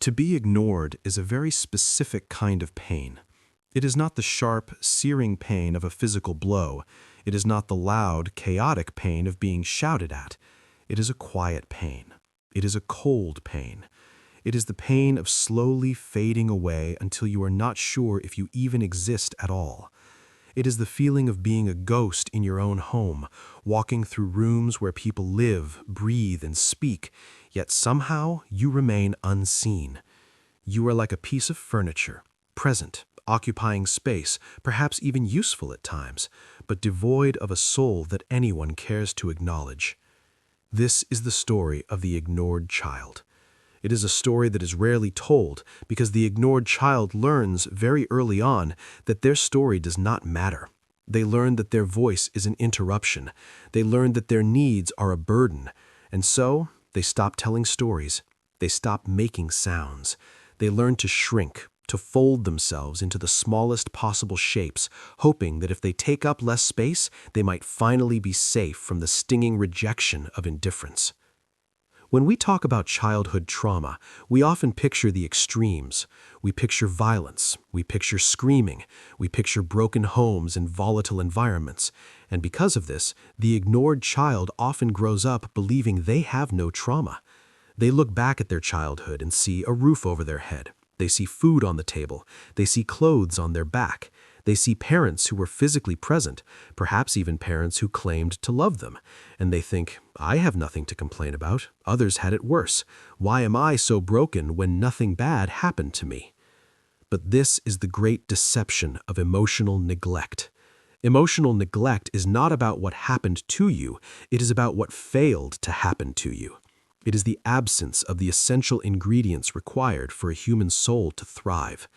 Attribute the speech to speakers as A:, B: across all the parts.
A: To be ignored is a very specific kind of pain. It is not the sharp, searing pain of a physical blow. It is not the loud, chaotic pain of being shouted at. It is a quiet pain. It is a cold pain. It is the pain of slowly fading away until you are not sure if you even exist at all. It is the feeling of being a ghost in your own home, walking through rooms where people live, breathe, and speak, yet somehow you remain unseen. You are like a piece of furniture, present, occupying space, perhaps even useful at times, but devoid of a soul that anyone cares to acknowledge. This is the story of the ignored child. It is a story that is rarely told because the ignored child learns very early on that their story does not matter. They learn that their voice is an interruption. They learn that their needs are a burden. And so, they stop telling stories. They stop making sounds. They learn to shrink, to fold themselves into the smallest possible shapes, hoping that if they take up less space, they might finally be safe from the stinging rejection of indifference. When we talk about childhood trauma, we often picture the extremes. We picture violence, we picture screaming, we picture broken homes and volatile environments. And because of this, the ignored child often grows up believing they have no trauma. They look back at their childhood and see a roof over their head. They see food on the table. They see clothes on their back. They see parents who were physically present, perhaps even parents who claimed to love them. And they think, I have nothing to complain about. Others had it worse. Why am I so broken when nothing bad happened to me? But this is the great deception of emotional neglect. Emotional neglect is not about what happened to you. It is about what failed to happen to you. It is the absence of the essential ingredients required for a human soul to thrive.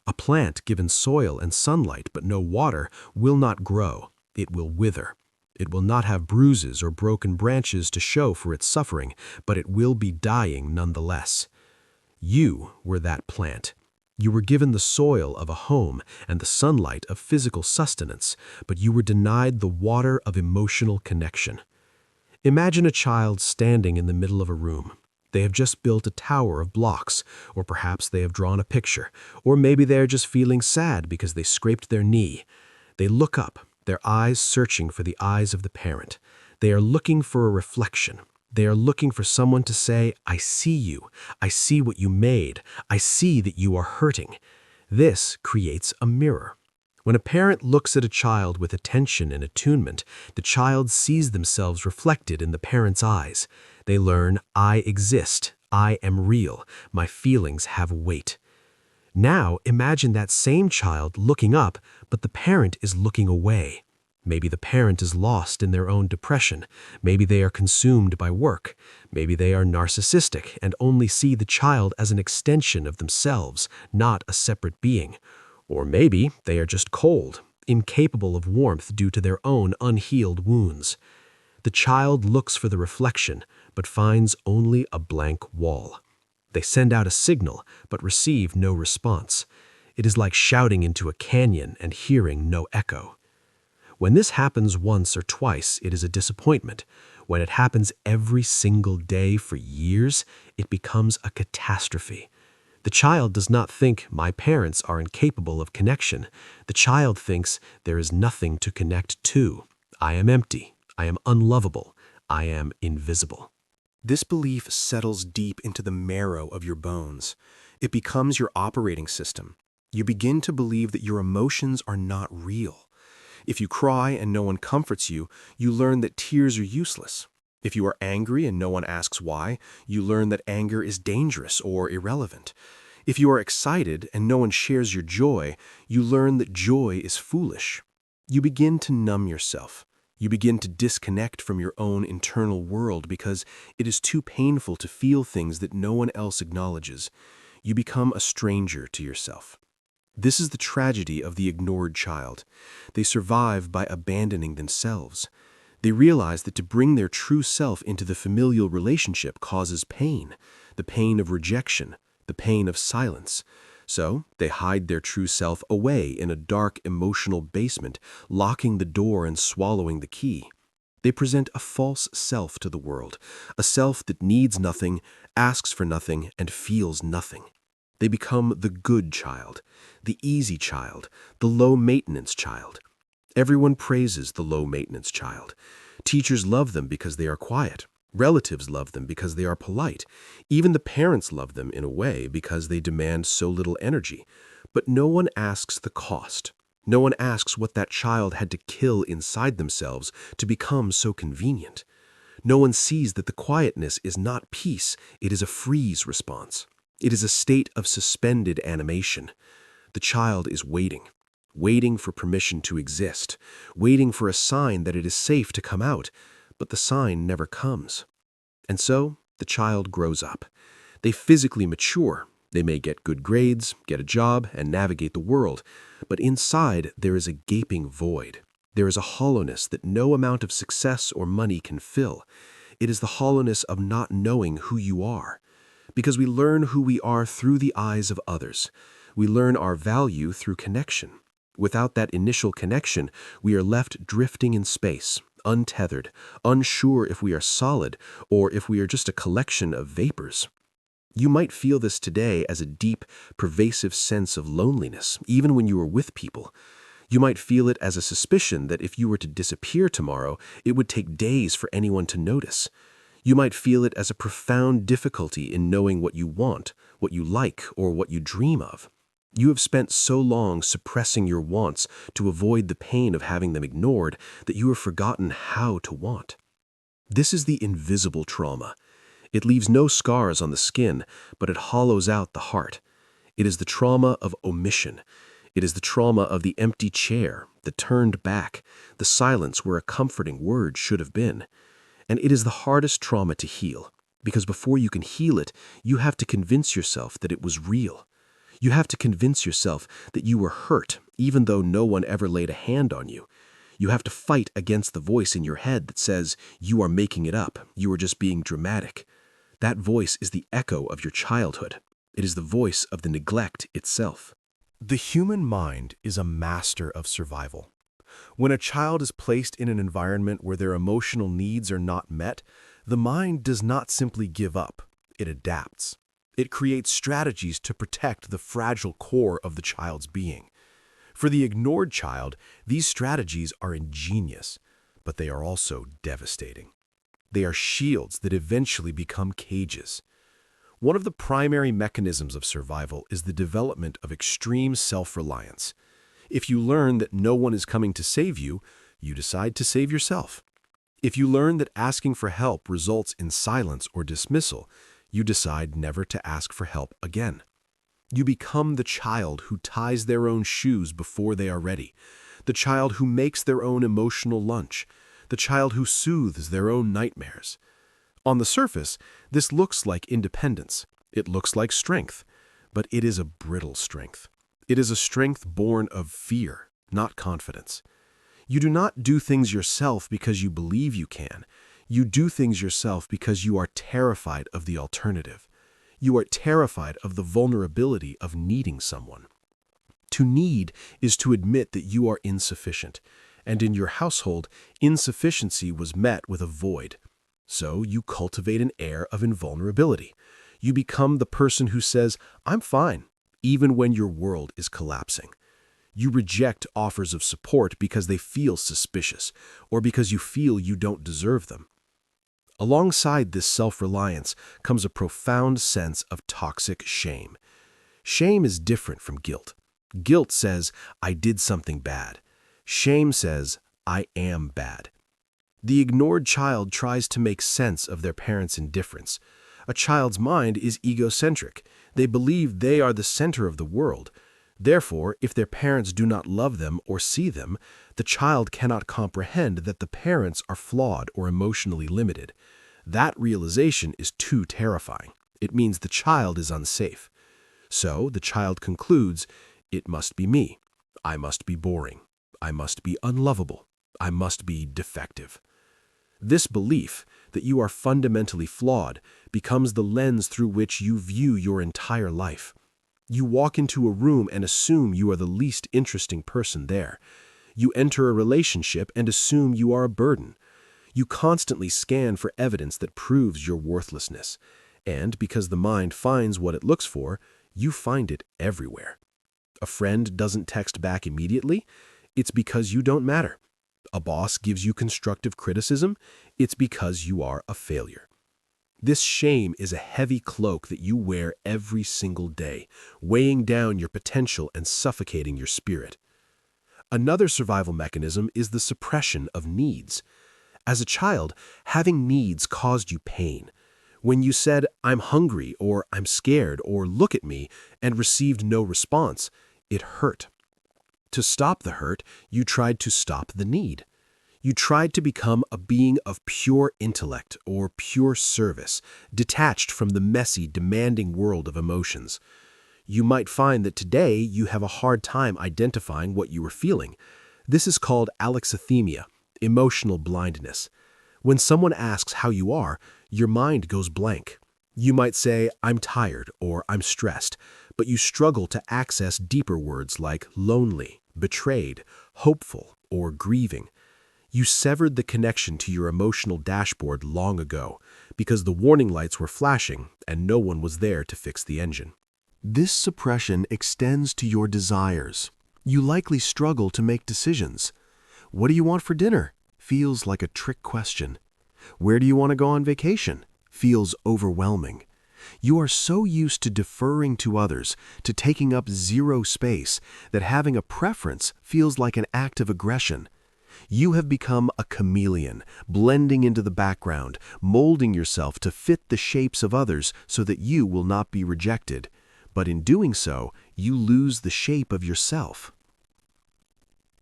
A: A plant given soil and sunlight but no water will not grow. It will wither. It will not have bruises or broken branches to show for its suffering, but it will be dying nonetheless. You were that plant. You were given the soil of a home and the sunlight of physical sustenance, but you were denied the water of emotional connection. Imagine a child standing in the middle of a room. They have just built a tower of blocks, or perhaps they have drawn a picture, or maybe they are just feeling sad because they scraped their knee. They look up, their eyes searching for the eyes of the parent. They are looking for a reflection. They are looking for someone to say, I see you. I see what you made. I see that you are hurting. This creates a mirror. When a parent looks at a child with attention and attunement, the child sees themselves reflected in the parent's eyes. They learn, I exist, I am real, my feelings have weight. Now imagine that same child looking up, but the parent is looking away. Maybe the parent is lost in their own depression. Maybe they are consumed by work. Maybe they are narcissistic and only see the child as an extension of themselves, not a separate being. Or maybe they are just cold, incapable of warmth due to their own unhealed wounds. The child looks for the reflection, but finds only a blank wall. They send out a signal, but receive no response. It is like shouting into a canyon and hearing no echo. When this happens once or twice, it is a disappointment. When it happens every single day for years, it becomes a catastrophe. The child does not think my parents are incapable of connection. The child thinks there is nothing to connect to. I am empty. I am unlovable. I am invisible. This belief settles deep into the marrow of your bones. It becomes your operating system. You begin to believe that your emotions are not real. If you cry and no one comforts you, you learn that tears are useless. If you are angry and no one asks why, you learn that anger is dangerous or irrelevant. If you are excited and no one shares your joy, you learn that joy is foolish. You begin to numb yourself. You begin to disconnect from your own internal world because it is too painful to feel things that no one else acknowledges. You become a stranger to yourself. This is the tragedy of the ignored child. They survive by abandoning themselves. They realize that to bring their true self into the familial relationship causes pain, the pain of rejection, the pain of silence. So they hide their true self away in a dark emotional basement, locking the door and swallowing the key. They present a false self to the world, a self that needs nothing, asks for nothing, and feels nothing. They become the good child, the easy child, the low-maintenance child. Everyone praises the low-maintenance child. Teachers love them because they are quiet. Relatives love them because they are polite. Even the parents love them in a way because they demand so little energy. But no one asks the cost. No one asks what that child had to kill inside themselves to become so convenient. No one sees that the quietness is not peace, it is a freeze response. It is a state of suspended animation. The child is waiting, waiting for permission to exist, waiting for a sign that it is safe to come out, but the sign never comes. And so, the child grows up. They physically mature. They may get good grades, get a job, and navigate the world, but inside there is a gaping void. There is a hollowness that no amount of success or money can fill. It is the hollowness of not knowing who you are. Because we learn who we are through the eyes of others. We learn our value through connection. Without that initial connection, we are left drifting in space, untethered, unsure if we are solid or if we are just a collection of vapors. You might feel this today as a deep, pervasive sense of loneliness, even when you are with people. You might feel it as a suspicion that if you were to disappear tomorrow, it would take days for anyone to notice. You might feel it as a profound difficulty in knowing what you want, what you like, or what you dream of. You have spent so long suppressing your wants to avoid the pain of having them ignored that you have forgotten how to want. This is the invisible trauma. It leaves no scars on the skin, but it hollows out the heart. It is the trauma of omission. It is the trauma of the empty chair, the turned back, the silence where a comforting word should have been. And it is the hardest trauma to heal, because before you can heal it, you have to convince yourself that it was real. You have to convince yourself that you were hurt, even though no one ever laid a hand on you. You have to fight against the voice in your head that says, you are making it up, you are just being dramatic. That voice is the echo of your childhood. It is the voice of the neglect itself. The human mind is a master of survival. When a child is placed in an environment where their emotional needs are not met, the mind does not simply give up, it adapts. It creates strategies to protect the fragile core of the child's being. For the ignored child, these strategies are ingenious, but they are also devastating. They are shields that eventually become cages. One of the primary mechanisms of survival is the development of extreme self-reliance. If you learn that no one is coming to save you, you decide to save yourself. If you learn that asking for help results in silence or dismissal, you decide never to ask for help again. You become the child who ties their own shoes before they are ready, the child who makes their own emotional lunch, the child who soothes their own nightmares. On the surface, this looks like independence. It looks like strength, but it is a brittle strength. It is a strength born of fear, not confidence. You do not do things yourself because you believe you can. You do things yourself because you are terrified of the alternative. You are terrified of the vulnerability of needing someone. To need is to admit that you are insufficient, and in your household, insufficiency was met with a void. So you cultivate an air of invulnerability. You become the person who says, "I'm fine," even when your world is collapsing. You reject offers of support because they feel suspicious, or because you feel you don't deserve them. Alongside this self-reliance comes a profound sense of toxic shame. Shame is different from guilt. Guilt says, "I did something bad." Shame says, "I am bad." The ignored child tries to make sense of their parents' indifference. A child's mind is egocentric. They believe they are the center of the world. Therefore, if their parents do not love them or see them, the child cannot comprehend that the parents are flawed or emotionally limited. That realization is too terrifying. It means the child is unsafe. So the child concludes, "It must be me. I must be boring. I must be unlovable. I must be defective." This belief that you are fundamentally flawed becomes the lens through which you view your entire life. You walk into a room and assume you are the least interesting person there. You enter a relationship and assume you are a burden. You constantly scan for evidence that proves your worthlessness. And because the mind finds what it looks for, you find it everywhere. A friend doesn't text back immediately, it's because you don't matter. A boss gives you constructive criticism, it's because you are a failure. This shame is a heavy cloak that you wear every single day, weighing down your potential and suffocating your spirit. Another survival mechanism is the suppression of needs. As a child, having needs caused you pain. When you said, "I'm hungry," or "I'm scared," or "look at me," and received no response, it hurt. To stop the hurt, you tried to stop the need. You tried to become a being of pure intellect or pure service, detached from the messy, demanding world of emotions. You might find that today you have a hard time identifying what you were feeling. This is called alexithymia, emotional blindness. When someone asks how you are, your mind goes blank. You might say, "I'm tired," or "I'm stressed," but you struggle to access deeper words like lonely, betrayed, hopeful, or grieving. You severed the connection to your emotional dashboard long ago because the warning lights were flashing and no one was there to fix the engine. This suppression extends to your desires. You likely struggle to make decisions. What do you want for dinner? Feels like a trick question. Where do you want to go on vacation? Feels overwhelming. You are so used to deferring to others, to taking up zero space, that having a preference feels like an act of aggression. You have become a chameleon, blending into the background, molding yourself to fit the shapes of others so that you will not be rejected. But in doing so, you lose the shape of yourself.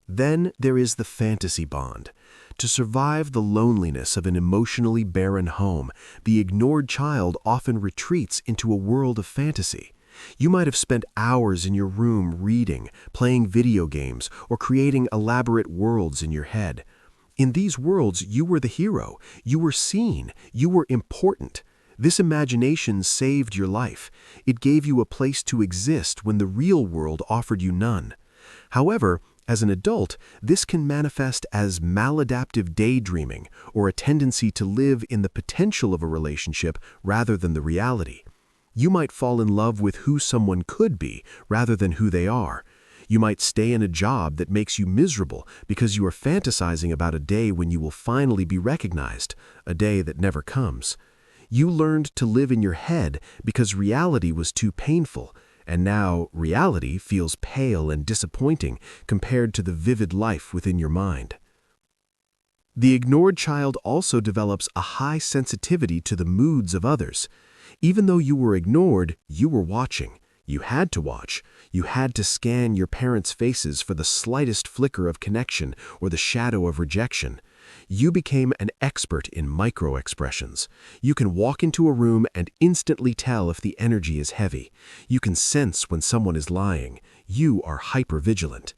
A: Then there is the fantasy bond. To survive the loneliness of an emotionally barren home, the ignored child often retreats into a world of fantasy. You might have spent hours in your room reading, playing video games, or creating elaborate worlds in your head. In these worlds, you were the hero. You were seen. You were important. This imagination saved your life. It gave you a place to exist when the real world offered you none. However, as an adult, this can manifest as maladaptive daydreaming or a tendency to live in the potential of a relationship rather than the reality. You might fall in love with who someone could be rather than who they are. You might stay in a job that makes you miserable because you are fantasizing about a day when you will finally be recognized, a day that never comes. You learned to live in your head because reality was too painful, and now reality feels pale and disappointing compared to the vivid life within your mind. The ignored child also develops a high sensitivity to the moods of others. Even though you were ignored, you were watching. You had to watch. You had to scan your parents' faces for the slightest flicker of connection or the shadow of rejection. You became an expert in micro-expressions. You can walk into a room and instantly tell if the energy is heavy. You can sense when someone is lying. You are hypervigilant.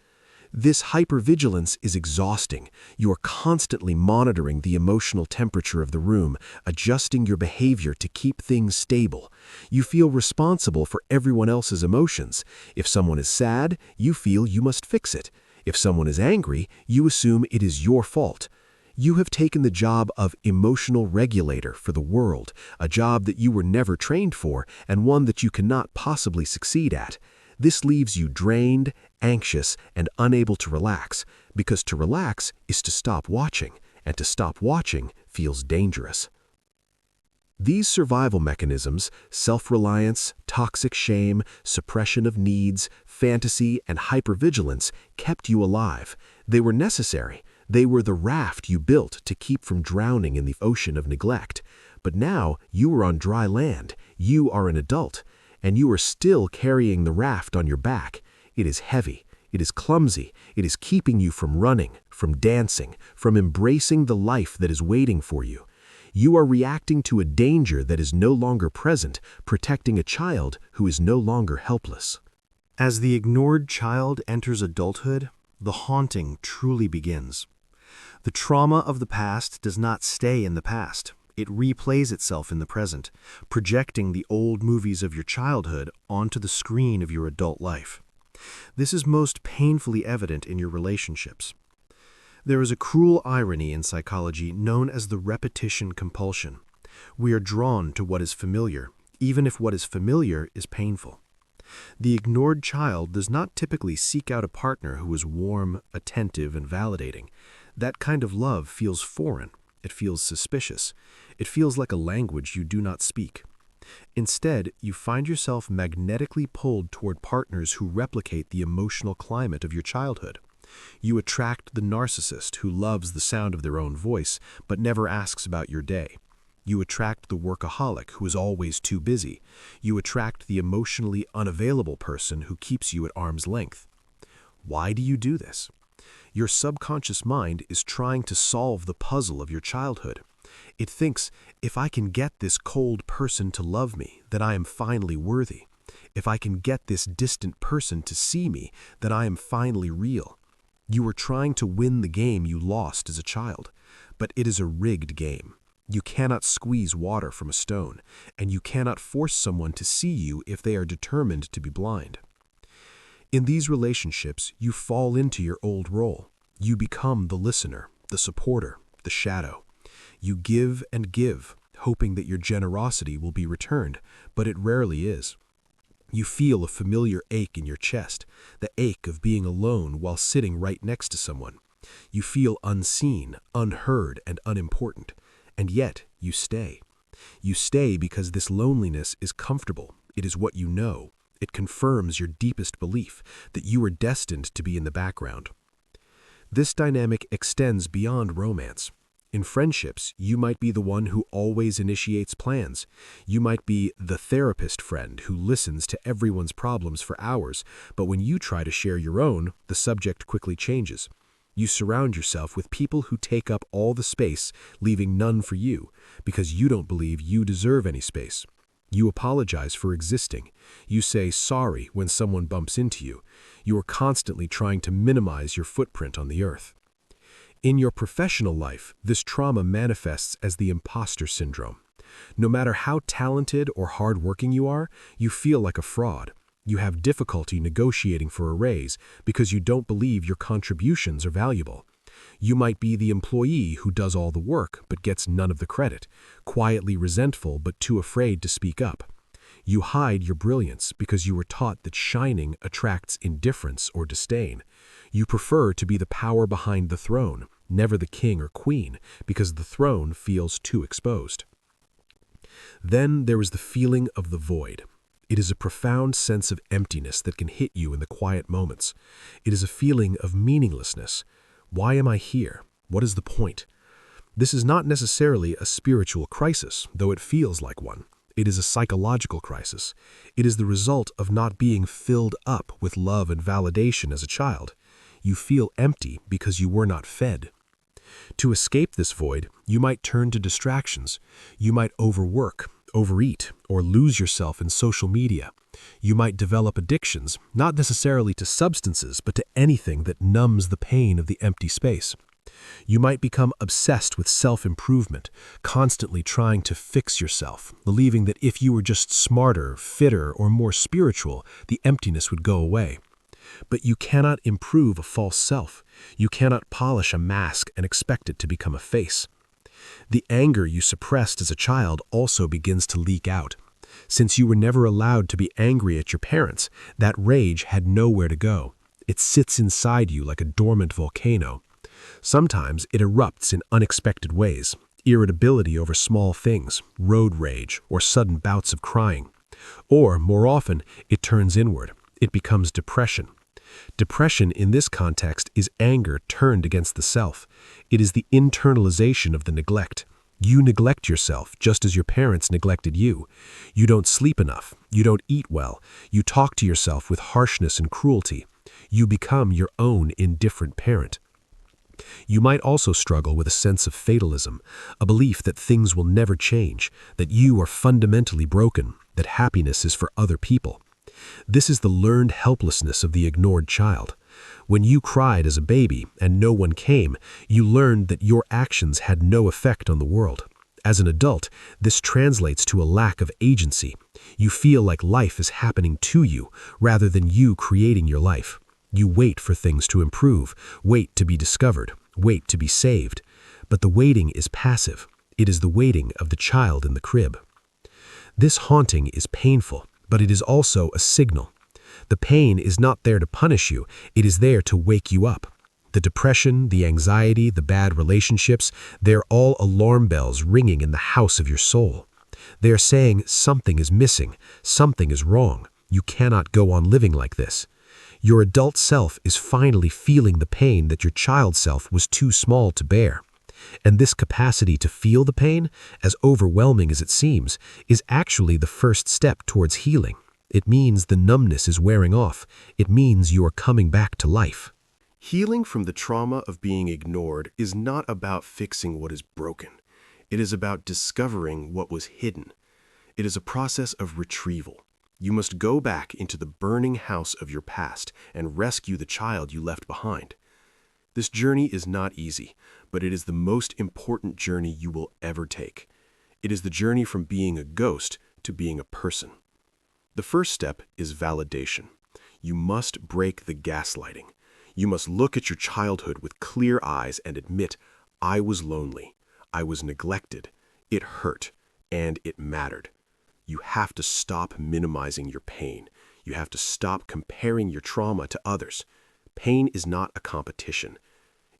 A: This hypervigilance is exhausting. You are constantly monitoring the emotional temperature of the room, adjusting your behavior to keep things stable. You feel responsible for everyone else's emotions. If someone is sad, you feel you must fix it. If someone is angry, you assume it is your fault. You have taken the job of emotional regulator for the world, a job that you were never trained for and one that you cannot possibly succeed at. This leaves you drained, anxious, and unable to relax, because to relax is to stop watching, and to stop watching feels dangerous. These survival mechanisms, self-reliance, toxic shame, suppression of needs, fantasy, and hypervigilance, kept you alive. They were necessary. They were the raft you built to keep from drowning in the ocean of neglect. But now you are on dry land. You are an adult. And you are still carrying the raft on your back. It is heavy. It is clumsy. It is keeping you from running, from dancing, from embracing the life that is waiting for you. You are reacting to a danger that is no longer present, protecting a child who is no longer helpless. As the ignored child enters adulthood, the haunting truly begins. The trauma of the past does not stay in the past. It replays itself in the present, projecting the old movies of your childhood onto the screen of your adult life. This is most painfully evident in your relationships. There is a cruel irony in psychology known as the repetition compulsion. We are drawn to what is familiar, even if what is familiar is painful. The ignored child does not typically seek out a partner who is warm, attentive, and validating. That kind of love feels foreign. It feels suspicious. It feels like a language you do not speak. Instead, you find yourself magnetically pulled toward partners who replicate the emotional climate of your childhood. You attract the narcissist who loves the sound of their own voice but never asks about your day. You attract the workaholic who is always too busy. You attract the emotionally unavailable person who keeps you at arm's length. Why do you do this? Your subconscious mind is trying to solve the puzzle of your childhood. It thinks, if I can get this cold person to love me, then I am finally worthy. If I can get this distant person to see me, then I am finally real. You are trying to win the game you lost as a child, but it is a rigged game. You cannot squeeze water from a stone, and you cannot force someone to see you if they are determined to be blind. In these relationships, you fall into your old role. You become the listener, the supporter, the shadow. You give and give, hoping that your generosity will be returned, but it rarely is. You feel a familiar ache in your chest, the ache of being alone while sitting right next to someone. You feel unseen, unheard, and unimportant, and yet you stay. You stay because this loneliness is comfortable. It is what you know. It confirms your deepest belief that you are destined to be in the background. This dynamic extends beyond romance. In friendships, you might be the one who always initiates plans. You might be the therapist friend who listens to everyone's problems for hours, but when you try to share your own, the subject quickly changes. You surround yourself with people who take up all the space, leaving none for you, because you don't believe you deserve any space. You apologize for existing. You say sorry when someone bumps into you. You are constantly trying to minimize your footprint on the earth. In your professional life, this trauma manifests as the imposter syndrome. No matter how talented or hardworking you are, you feel like a fraud. You have difficulty negotiating for a raise because you don't believe your contributions are valuable. You might be the employee who does all the work but gets none of the credit, quietly resentful but too afraid to speak up. You hide your brilliance because you were taught that shining attracts indifference or disdain. You prefer to be the power behind the throne, never the king or queen, because the throne feels too exposed. Then there is the feeling of the void. It is a profound sense of emptiness that can hit you in the quiet moments. It is a feeling of meaninglessness. Why am I here? What is the point? This is not necessarily a spiritual crisis, though it feels like one. It is a psychological crisis. It is the result of not being filled up with love and validation as a child. You feel empty because you were not fed. To escape this void, you might turn to distractions. You might overwork, overeat, or lose yourself in social media. You might develop addictions, not necessarily to substances, but to anything that numbs the pain of the empty space. You might become obsessed with self-improvement, constantly trying to fix yourself, believing that if you were just smarter, fitter, or more spiritual, the emptiness would go away. But you cannot improve a false self. You cannot polish a mask and expect it to become a face. The anger you suppressed as a child also begins to leak out. Since you were never allowed to be angry at your parents, that rage had nowhere to go. It sits inside you like a dormant volcano. Sometimes it erupts in unexpected ways: irritability over small things, road rage, or sudden bouts of crying. Or, more often, it turns inward. It becomes depression. Depression in this context is anger turned against the self. It is the internalization of the neglect. You neglect yourself just as your parents neglected you. You don't sleep enough. You don't eat well. You talk to yourself with harshness and cruelty. You become your own indifferent parent. You might also struggle with a sense of fatalism, a belief that things will never change, that you are fundamentally broken, that happiness is for other people. This is the learned helplessness of the ignored child. When you cried as a baby and no one came, you learned that your actions had no effect on the world. As an adult, this translates to a lack of agency. You feel like life is happening to you rather than you creating your life. You wait for things to improve, wait to be discovered.
B: wait to be saved. But the waiting is passive. It is the waiting of the child in the crib. This haunting is painful, but it is also a signal. The pain is not there to punish you, it is there to wake you up. The depression, the anxiety, the bad relationships, they're all alarm bells ringing in the house of your soul. They are saying something is missing, something is wrong. You cannot go on living like this. Your adult self is finally feeling the pain that your child self was too small to bear. And this capacity to feel the pain, as overwhelming as it seems, is actually the first step towards healing. It means the numbness is wearing off. It means you are coming back to life.
A: Healing from the trauma of being ignored is not about fixing what is broken. It is about discovering what was hidden. It is a process of retrieval. You must go back into the burning house of your past and rescue the child you left behind. This journey is not easy, but it is the most important journey you will ever take. It is the journey from being a ghost to being a person. The first step is validation. You must break the gaslighting. You must look at your childhood with clear eyes and admit, I was lonely, I was neglected, it hurt, and it mattered. You have to stop minimizing your pain. You have to stop comparing your trauma to others. Pain is not a competition.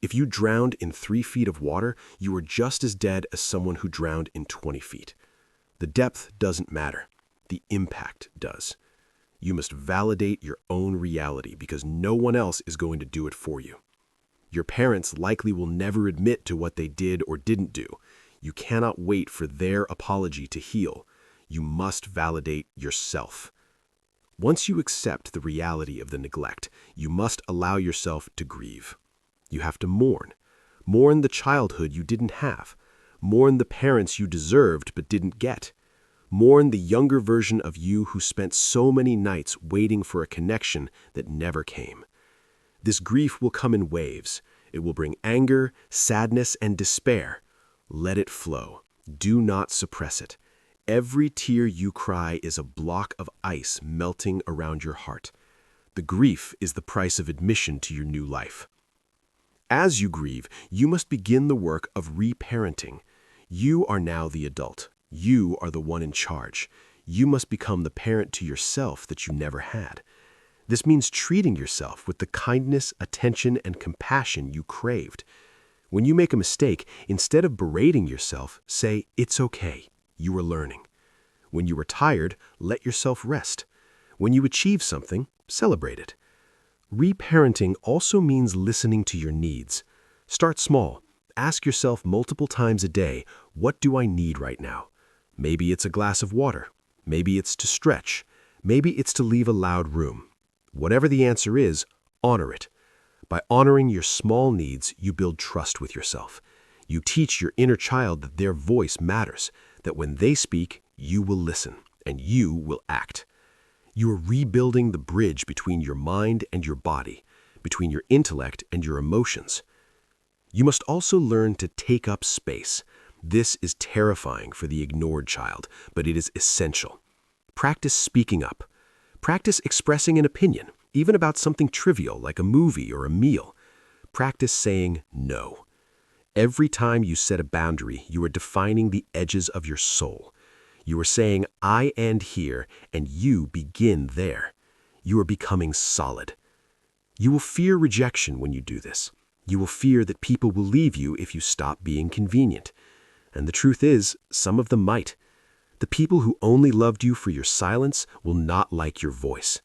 A: If you drowned in 3 feet of water, you are just as dead as someone who drowned in 20 feet. The depth doesn't matter. The impact does. You must validate your own reality because no one else is going to do it for you. Your parents likely will never admit to what they did or didn't do. You cannot wait for their apology to heal. You must validate yourself. Once you accept the reality of the neglect, you must allow yourself to grieve. You have to mourn. Mourn the childhood you didn't have. Mourn the parents you deserved but didn't get. Mourn the younger version of you who spent so many nights waiting for a connection that never came. This grief will come in waves. It will bring anger, sadness, and despair. Let it flow. Do not suppress it. Every tear you cry is a block of ice melting around your heart. The grief is the price of admission to your new life. As you grieve, you must begin the work of reparenting. You are now the adult. You are the one in charge. You must become the parent to yourself that you never had. This means treating yourself with the kindness, attention, and compassion you craved. When you make a mistake, instead of berating yourself, say, "It's okay. You are learning." When you are tired, let yourself rest. When you achieve something, celebrate it. Reparenting also means listening to your needs. Start small. Ask yourself multiple times a day, what do I need right now? Maybe it's a glass of water. Maybe it's to stretch. Maybe it's to leave a loud room. Whatever the answer is, honor it. By honoring your small needs, you build trust with yourself. You teach your inner child that their voice matters, that when they speak, you will listen, and you will act. You are rebuilding the bridge between your mind and your body, between your intellect and your emotions. You must also learn to take up space. This is terrifying for the ignored child, but it is essential. Practice speaking up. Practice expressing an opinion, even about something trivial like a movie or a meal. Practice saying no. Every time you set a boundary, you are defining the edges of your soul. You are saying, I end here, and you begin there. You are becoming solid. You will fear rejection when you do this. You will fear that people will leave you if you stop being convenient. And the truth is, some of them might. The people who only loved you for your silence will not like your voice.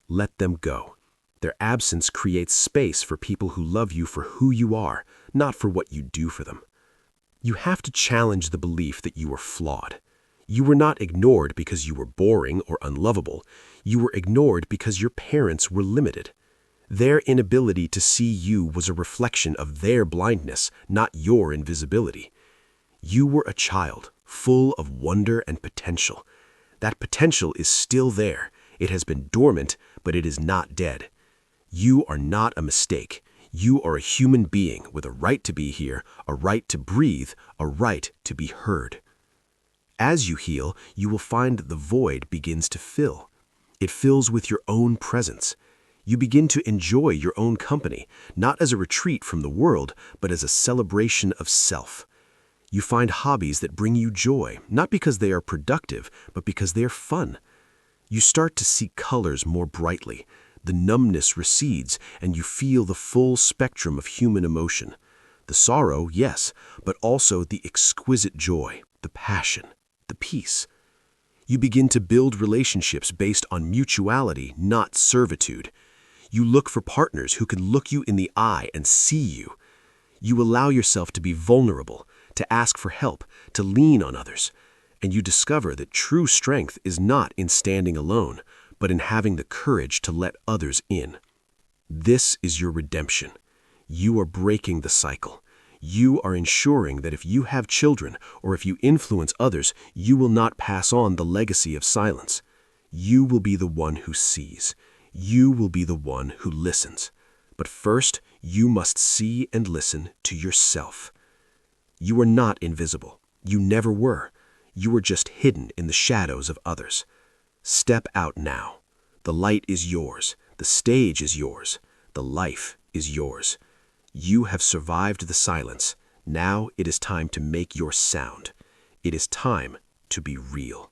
A: Let them go. Their absence creates space for people who love you for who you are, not for what you do for them. You have to challenge the belief that you are flawed. You were not ignored because you were boring or unlovable. You were ignored because your parents were limited. Their inability to see you was a reflection of their blindness, not your invisibility. You were a child, full of wonder and potential. That potential is still there. It has been dormant, but it is not dead. You are not a mistake. You are a human being with a right to be here, a right to breathe, a right to be heard. As you heal, you will find the void begins to fill. It fills with your own presence.
B: You begin to enjoy your own company, not as a retreat from the world, but as a celebration of self. You find hobbies that bring you joy, not because they are productive, but because they are fun. You start to see colors more brightly. The numbness recedes, and you feel the full spectrum of human emotion. The sorrow, yes, but also the exquisite joy, the passion, the peace. You begin to build relationships based on mutuality, not servitude. You look for partners who can look you in the eye and see you. You allow yourself to be vulnerable, to ask for help, to lean on others. And you discover that true strength is not in standing alone, but in having the courage to let others in. This is your redemption. You are breaking the cycle. You are ensuring that if you have children or if you influence others, you will not pass on the legacy of silence. You will be the one who sees. You will be the one who listens. But first, you must see and listen to yourself. You are not invisible. You never were. You are just hidden in the shadows of others. Step out now. The light is yours. The stage is yours. The life is yours. You have survived the silence. Now it is time to make your sound. It is time to be real.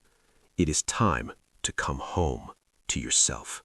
B: It is time to come home to yourself.